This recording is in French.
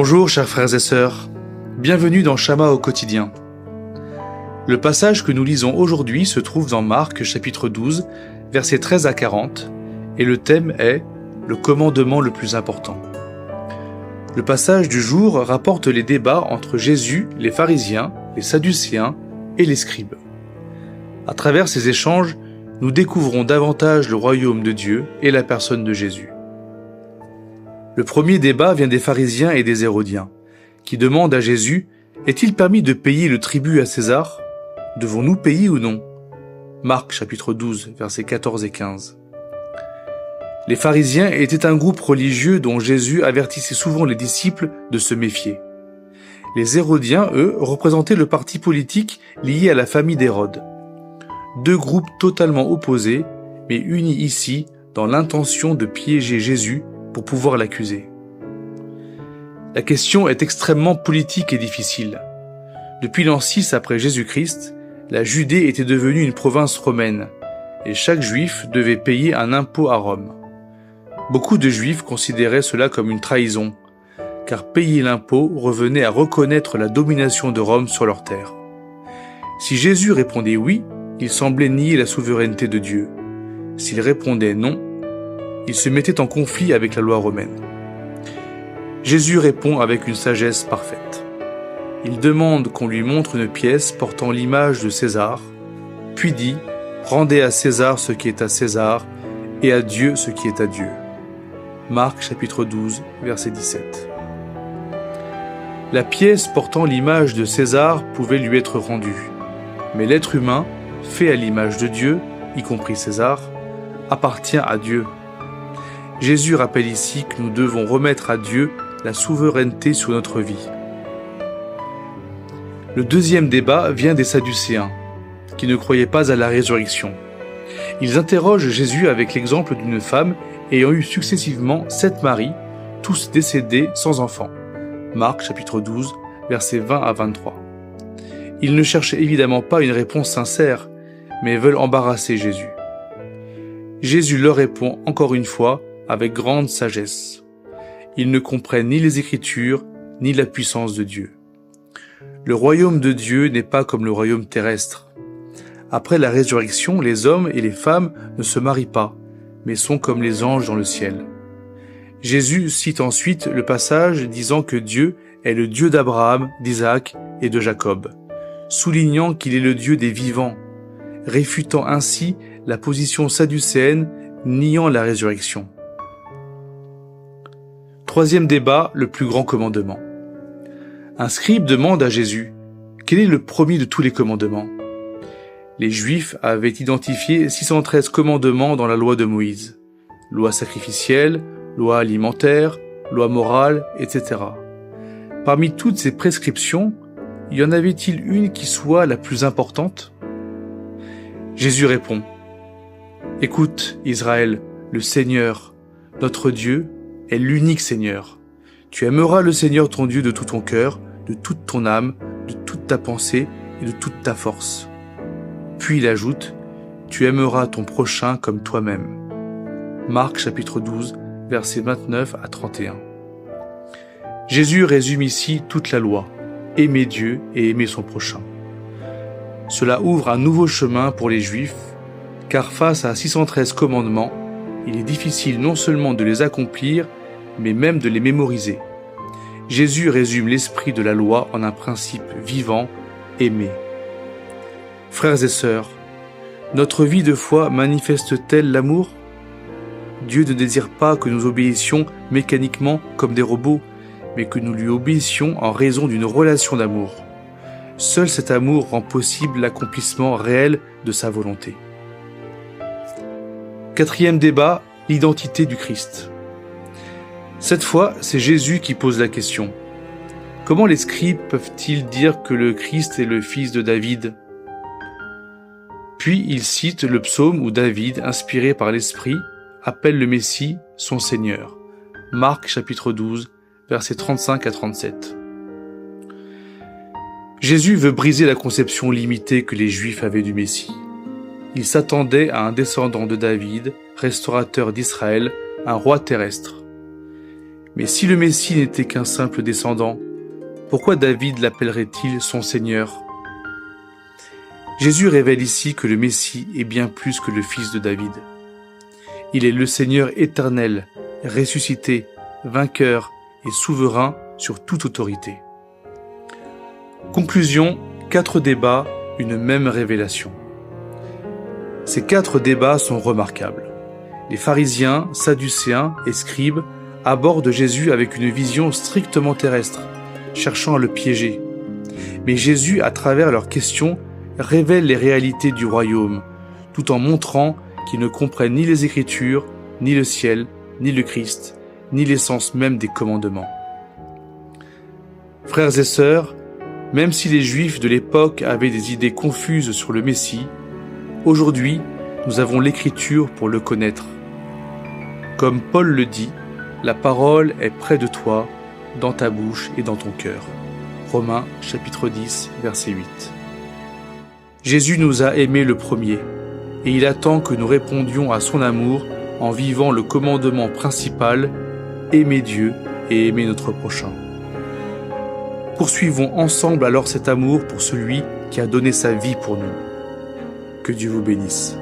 Bonjour chers frères et sœurs, bienvenue dans Shama au quotidien. Le passage que nous lisons aujourd'hui se trouve dans Marc chapitre 12, versets 13 à 40, et le thème est « Le commandement le plus important ». Le passage du jour rapporte les débats entre Jésus, les pharisiens, les sadducéens et les scribes. À travers ces échanges, nous découvrons davantage le royaume de Dieu et la personne de Jésus. Le premier débat vient des pharisiens et des hérodiens, qui demandent à Jésus « Est-il permis de payer le tribut à César ? Devons-nous payer ou non ?» Marc chapitre 12, versets 14 et 15. Les pharisiens étaient un groupe religieux dont Jésus avertissait souvent les disciples de se méfier. Les hérodiens, eux, représentaient le parti politique lié à la famille d'Hérode. Deux groupes totalement opposés, mais unis ici dans l'intention de piéger Jésus pour pouvoir l'accuser. La question est extrêmement politique et difficile. Depuis l'an 6 après Jésus-Christ, la Judée était devenue une province romaine, et chaque juif devait payer un impôt à Rome. Beaucoup de juifs considéraient cela comme une trahison, car payer l'impôt revenait à reconnaître la domination de Rome sur leur terre. Si Jésus répondait oui, il semblait nier la souveraineté de Dieu. S'il répondait non, il se mettait en conflit avec la loi romaine. Jésus répond avec une sagesse parfaite. Il demande qu'on lui montre une pièce portant l'image de César, puis dit « Rendez à César ce qui est à César, et à Dieu ce qui est à Dieu. » Marc chapitre 12, verset 17. La pièce portant l'image de César pouvait lui être rendue, mais l'être humain, fait à l'image de Dieu, y compris César, appartient à Dieu. Jésus rappelle ici que nous devons remettre à Dieu la souveraineté sur notre vie. Le deuxième débat vient des Sadducéens, qui ne croyaient pas à la résurrection. Ils interrogent Jésus avec l'exemple d'une femme ayant eu successivement 7 maris, tous décédés sans enfants. Marc chapitre 12, versets 20 à 23. Ils ne cherchent évidemment pas une réponse sincère, mais veulent embarrasser Jésus. Jésus leur répond encore une fois avec grande sagesse. Ils ne comprennent ni les Écritures, ni la puissance de Dieu. Le royaume de Dieu n'est pas comme le royaume terrestre. Après la résurrection, les hommes et les femmes ne se marient pas, mais sont comme les anges dans le ciel. Jésus cite ensuite le passage disant que Dieu est le Dieu d'Abraham, d'Isaac et de Jacob, soulignant qu'il est le Dieu des vivants, réfutant ainsi la position sadducéenne niant la résurrection. Troisième débat, le plus grand commandement. Un scribe demande à Jésus « Quel est le premier de tous les commandements ?» Les Juifs avaient identifié 613 commandements dans la loi de Moïse. Loi sacrificielle, loi alimentaire, loi morale, etc. Parmi toutes ces prescriptions, y en avait-il une qui soit la plus importante ? Jésus répond « Écoute, Israël, le Seigneur, notre Dieu, est l'unique Seigneur. Tu aimeras le Seigneur ton Dieu de tout ton cœur, de toute ton âme, de toute ta pensée et de toute ta force. » Puis il ajoute « Tu aimeras ton prochain comme toi-même. » Marc chapitre 12, versets 29 à 31. Jésus résume ici toute la loi, aimer Dieu et aimer son prochain. Cela ouvre un nouveau chemin pour les Juifs, car face à 613 commandements, il est difficile non seulement de les accomplir, mais même de les mémoriser. Jésus résume l'esprit de la loi en un principe vivant, aimer. Frères et sœurs, notre vie de foi manifeste-t-elle l'amour ? Dieu ne désire pas que nous obéissions mécaniquement comme des robots, mais que nous lui obéissions en raison d'une relation d'amour. Seul cet amour rend possible l'accomplissement réel de sa volonté. Quatrième débat, l'identité du Christ. Cette fois, c'est Jésus qui pose la question. Comment les scribes peuvent-ils dire que le Christ est le fils de David ? Puis il cite le psaume où David, inspiré par l'Esprit, appelle le Messie son Seigneur. Marc chapitre 12, versets 35 à 37. Jésus veut briser la conception limitée que les Juifs avaient du Messie. Ils s'attendaient à un descendant de David, restaurateur d'Israël, un roi terrestre. Mais si le Messie n'était qu'un simple descendant, pourquoi David l'appellerait-il son Seigneur ? Jésus révèle ici que le Messie est bien plus que le fils de David. Il est le Seigneur éternel, ressuscité, vainqueur et souverain sur toute autorité. Conclusion, 4 débats, une même révélation. Ces 4 débats sont remarquables. Les pharisiens, sadducéens et scribes abordent Jésus avec une vision strictement terrestre, cherchant à le piéger. Mais Jésus, à travers leurs questions, révèle les réalités du royaume, tout en montrant qu'ils ne comprennent ni les Écritures, ni le ciel, ni le Christ, ni l'essence même des commandements. Frères et sœurs, même si les Juifs de l'époque avaient des idées confuses sur le Messie, aujourd'hui, nous avons l'Écriture pour le connaître. Comme Paul le dit, la parole est près de toi, dans ta bouche et dans ton cœur. Romains chapitre 10, verset 8. Jésus nous a aimés le premier, et il attend que nous répondions à son amour en vivant le commandement principal, aimer Dieu et aimer notre prochain. Poursuivons ensemble alors cet amour pour celui qui a donné sa vie pour nous. Que Dieu vous bénisse.